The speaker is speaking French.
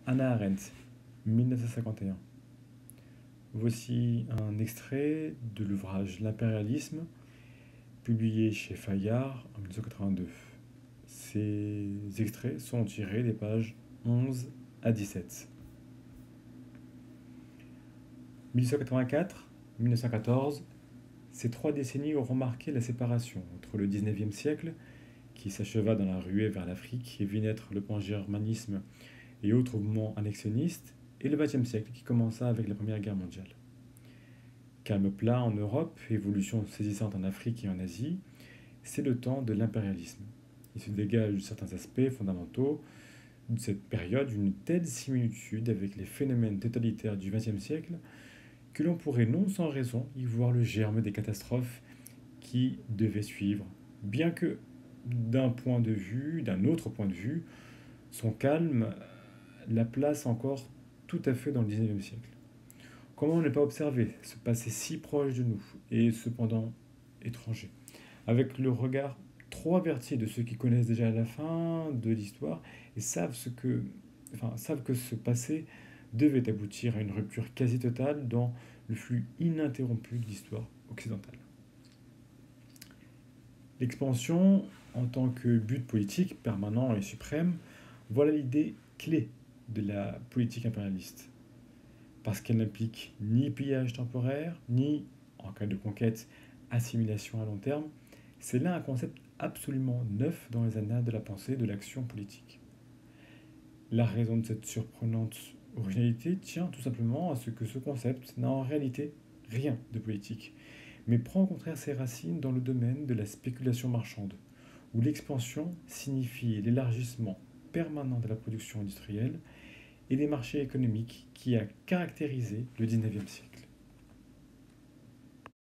Hannah Arendt, 1951. Voici un extrait de l'ouvrage L'impérialisme, publié chez Fayard en 1982. Ces extraits sont tirés des pages 11 à 17. 1884-1914, ces 3 décennies auront marqué la séparation entre le XIXe siècle, qui s'acheva dans la ruée vers l'Afrique et vit naître le pan-germanisme et autres mouvements annexionnistes, et le XXe siècle qui commença avec la Première Guerre mondiale. Calme plat en Europe, évolution saisissante en Afrique et en Asie, c'est le temps de l'impérialisme. Il se dégage de certains aspects fondamentaux de cette période une telle similitude avec les phénomènes totalitaires du XXe siècle que l'on pourrait non sans raison y voir le germe des catastrophes qui devaient suivre, bien que d'un autre point de vue, son calme la place encore tout à fait dans le XIXe siècle. Comment ne pas observer ce passé si proche de nous et cependant étranger, avec le regard trop averti de ceux qui connaissent déjà la fin de l'histoire et savent que ce passé devait aboutir à une rupture quasi totale dans le flux ininterrompu de l'histoire occidentale. L'expansion, en tant que but politique permanent et suprême, voilà l'idée clé de la politique impérialiste. Parce qu'elle n'implique ni pillage temporaire, ni, en cas de conquête, assimilation à long terme, c'est là un concept absolument neuf dans les annales de la pensée et de l'action politique. La raison de cette surprenante originalité tient tout simplement à ce que ce concept n'a en réalité rien de politique, mais prend au contraire ses racines dans le domaine de la spéculation marchande, où l'expansion signifie l'élargissement permanent de la production industrielle et des marchés économiques qui a caractérisé le XIXe siècle.